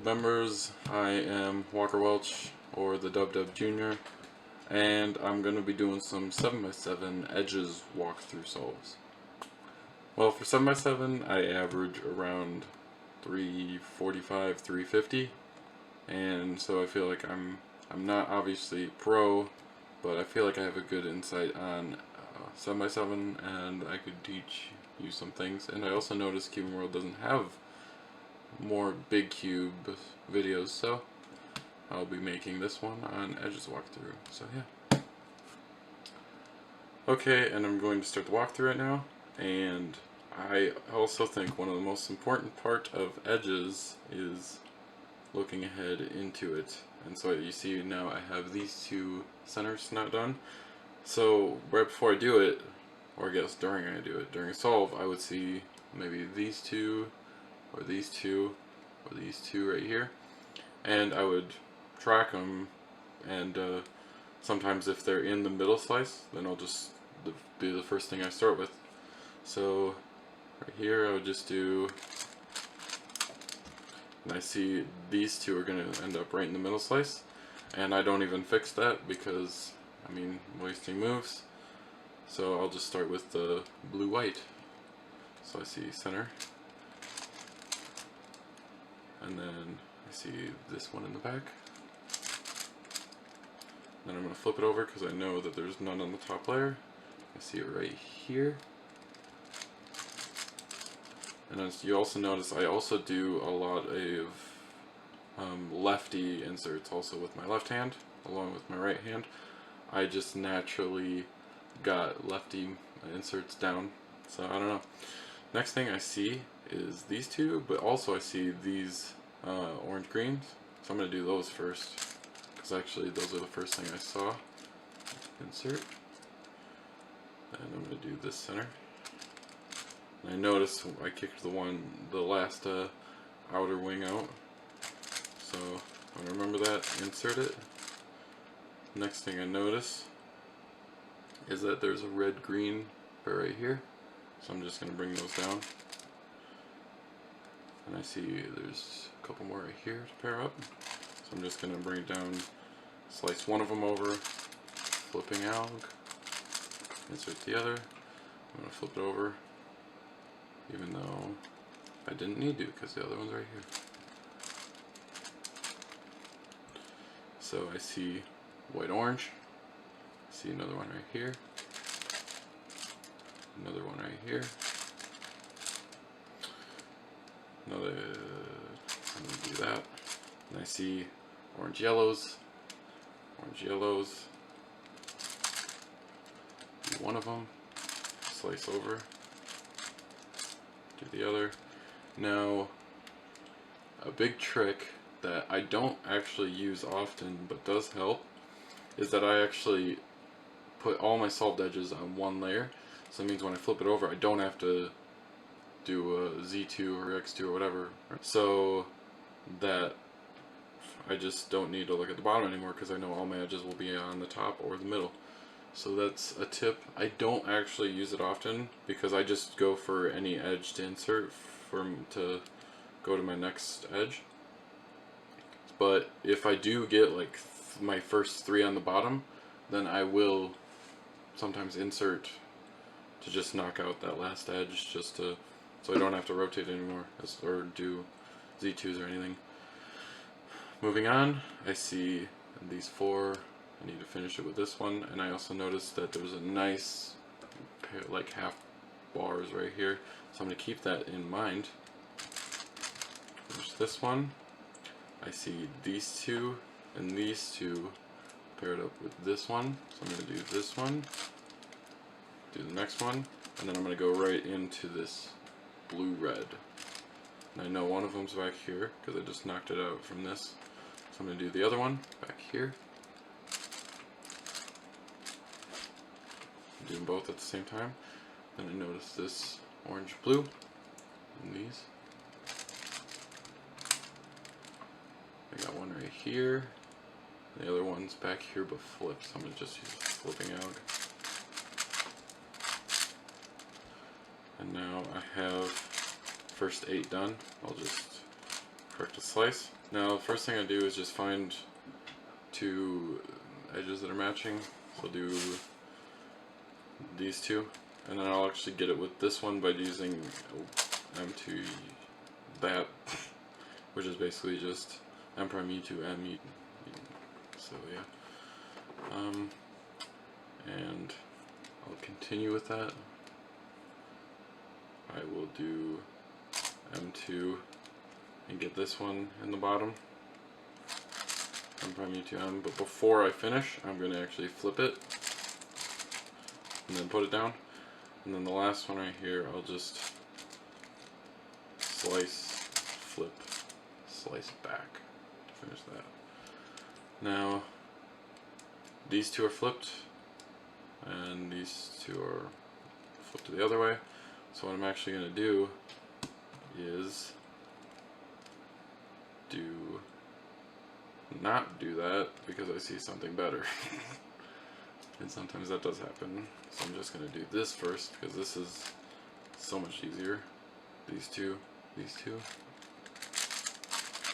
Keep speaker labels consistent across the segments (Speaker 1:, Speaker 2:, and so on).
Speaker 1: members, I am Walker Welch, or TheDubDubJr, and I'm going to be doing some 7x7 edges walkthrough solves. Well, for 7x7, I average around 345, 350, and so I feel like I'm not obviously pro, but I feel like I have a good insight on 7x7, and I could teach you some things. And I also noticed Cubing World doesn't have more big cube videos, so I'll be making this one on edges walkthrough. So yeah. Okay, and I'm going to start the walkthrough right now. And I also think one of the most important part of edges is looking ahead into it. And so you see now I have these two centers not done. So right before I do it, or I guess during I do it, during a solve, I would see maybe these two, or these two, or these two right here, and I would track them, and sometimes if they're in the middle slice, then I'll just be the first thing I start with. So right here I would just do, and I see these two are going to end up right in the middle slice, and I don't even fix that because, I mean, wasting moves. So I'll just start with the blue-white. So I see center, and then I see this one in the back. Then I'm going to flip it over because I know that there's none on the top layer. I see it right here. And as you also notice, I also do a lot of lefty inserts also with my left hand, along with my right hand. I just naturally got lefty inserts down, so I don't know. Next thing I see is these two, but also I see these orange greens, so I'm going to do those first, because actually those are the first thing I saw. Insert, and I'm going to do this center. And I noticed I kicked the last outer wing out, so I remember that, insert it. Next thing I notice is that there's a red-green pair right here, so I'm just going to bring those down. And I see there's a couple more right here to pair up, so I'm just going to bring it down, slice one of them over, flipping out, insert the other. I'm going to flip it over, even though I didn't need to because the other one's right here. So I see white-orange. See another one right here, another one right here, another, I'm going to do that, and I see orange yellows, do one of them, slice over, do the other. Now, a big trick that I don't actually use often but does help is that I actually put all my solved edges on one layer, so that means when I flip it over I don't have to do a Z2 or X2 or whatever, so that I just don't need to look at the bottom anymore because I know all my edges will be on the top or the middle. So that's a tip. I don't actually use it often because I just go for any edge to insert to go to my next edge. But if I do get like my first three on the bottom, then I will sometimes insert to just knock out that last edge, just to, so I don't have to rotate anymore or do Z2s or anything. Moving on, I see these four. I need to finish it with this one, and I also noticed that there's a nice pair, like half bars right here, so I'm going to keep that in mind. Finish this one. I see these two and these two paired up with this one, so I'm going to do this one, do the next one, and then I'm going to go right into this blue-red. And I know one of them's back here because I just knocked it out from this, so I'm going to do the other one back here. Do them both at the same time. Then I notice this orange-blue and these. I got one right here. The other one's back here but flipped, so I'm going to just use flipping out. And now I have first 8 done. I'll just correct a slice. Now the first thing I do is just find two edges that are matching. So I'll do these two, and then I'll actually get it with this one by using M2 that, which is basically just M prime E to M E. So yeah, and I'll continue with that. I will do M2 and get this one in the bottom, M prime E to M, but before I finish I'm going to actually flip it and then put it down, and then the last one right here I'll just slice, flip, slice back to finish that. Now these two are flipped and these two are flipped to the other way, so what I'm actually going to do is not do that because I see something better. And sometimes that does happen, so I'm just going to do this first because this is so much easier. These two,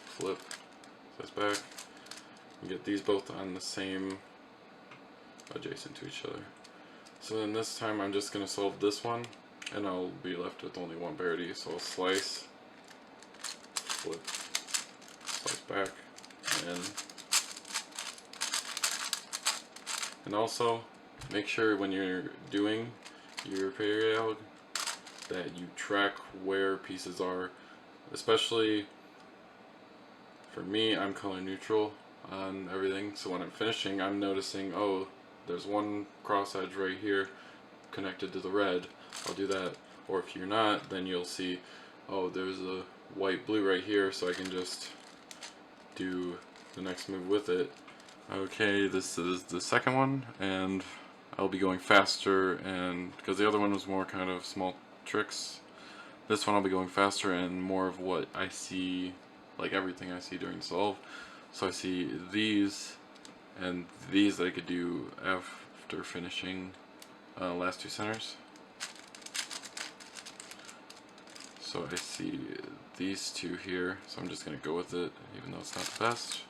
Speaker 1: flip, slice back, and get these both on the same, adjacent to each other. So then this time I'm just going to solve this one, and I'll be left with only one parity. So I'll slice, flip, slice back, and also make sure when you're doing your parity that you track where pieces are. Especially for me, I'm color neutral on everything, so when I'm finishing I'm noticing, oh, there's one cross edge right here connected to the red. I'll do that. Or if you're not, then you'll see, oh, there's a white blue right here, so I can just do the next move with it. Okay, this is the second one, and I'll be going faster, and because the other one was more kind of small tricks, this one I'll be going faster and more of what I see, like everything I see during solve. So I see these and these that I could do after finishing last two centers. So I see these two here, so I'm just going to go with it even though it's not the best.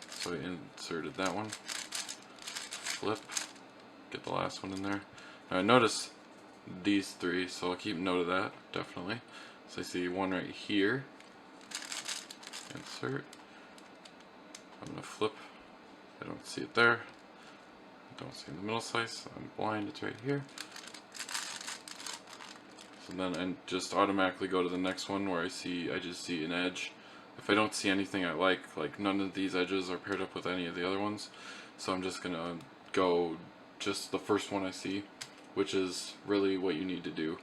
Speaker 1: So I inserted that one, flip, get the last one in there. Now I notice these three, so I'll keep note of that, definitely. So I see one right here, insert, I'm going to flip, I don't see it there, I don't see in the middle slice, I'm blind, it's right here. So then I just automatically go to the next one where I just see an edge. If I don't see anything I like none of these edges are paired up with any of the other ones, so I'm just gonna go just the first one I see, which is really what you need to do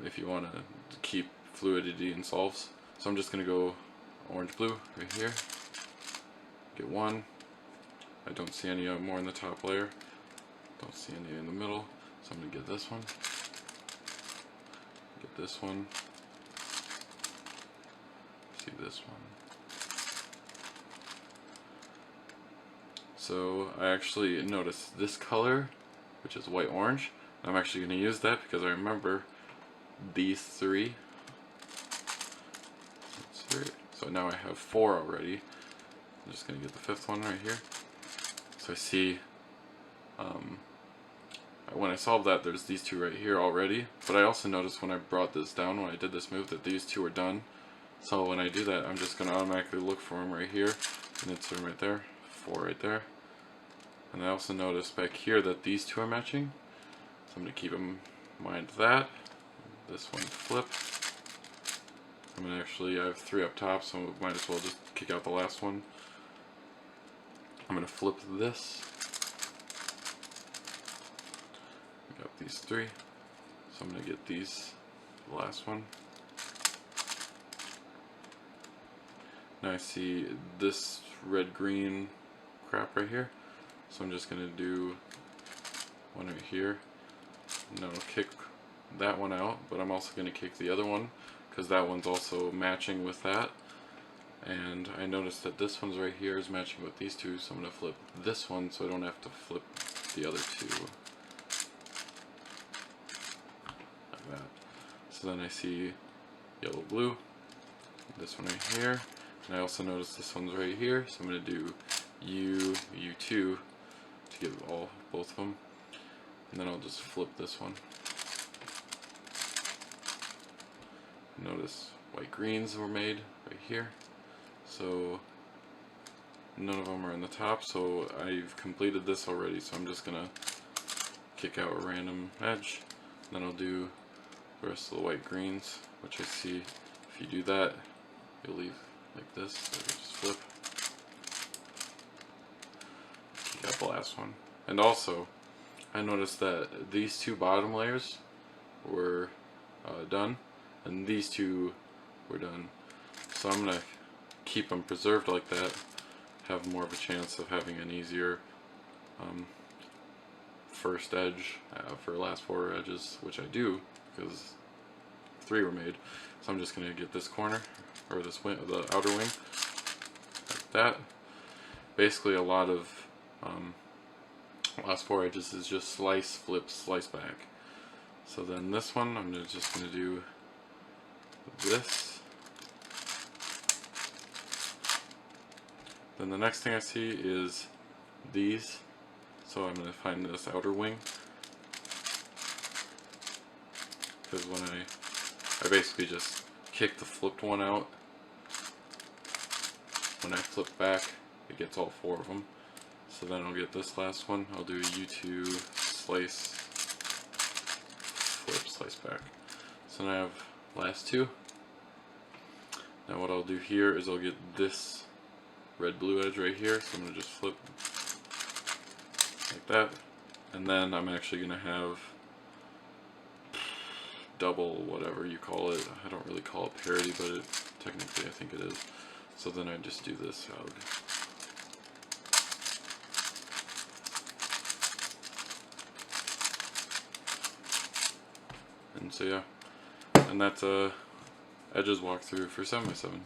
Speaker 1: if you want to keep fluidity in solves. So I'm just gonna go orange blue right here, get one. I don't see any more in the top layer, don't see any in the middle, so I'm gonna get this one, get this one, see this one. So I actually noticed this color, which is white orange. I'm actually going to use that because I remember these three. So now I have four already. I'm just going to get the fifth one right here. So I see when I solved that, there's these two right here already, but I also noticed when I brought this down, when I did this move, that these two are done. So when I do that, I'm just going to automatically look for them right here, and insert them right there, four right there. And I also noticed back here that these two are matching, so I'm going to keep in mind that. This one flip. I'm going to actually, I have three up top, so I might as well just kick out the last one. I'm going to flip this. I got these three, so I'm going to get these, the last one. Now I see this red-green crap right here, so I'm just going to do one right here, and I'll kick that one out, but I'm also going to kick the other one, because that one's also matching with that. And I noticed that this one's right here is matching with these two, so I'm going to flip this one so I don't have to flip the other two. Like that. So then I see yellow blue, this one right here, And I also noticed this one's right here, so I'm going to do U2 to give both of them. And then I'll just flip this one. Notice white greens were made right here. So none of them are in the top, so I've completed this already, so I'm just going to kick out a random edge. Then I'll do the rest of the white greens, which I see if you do that, you'll leave like this, so just flip. You got the last one. And also, I noticed that these two bottom layers were done, and these two were done. So I'm going to keep them preserved like that, have more of a chance of having an easier first edge for last 4 edges, which I do, because 3 were made. So I'm just going to get this corner, or this wing, the outer wing, like that. Basically a lot of last 4 edges is just slice, flip, slice back. So then this one, I'm just going to do this. Then the next thing I see is these. So I'm going to find this outer wing. Because when I basically just kick the flipped one out. When I flip back, it gets all 4 of them. So then I'll get this last one. I'll do a U2 slice, flip, slice back. So now I have last 2. Now what I'll do here is I'll get this red-blue edge right here. So I'm going to just flip like that. And then I'm actually going to have double whatever you call it. I don't really call it parity, but technically I think it is. So then I just do this out. And so yeah, and that's Edges walkthrough for 7x7.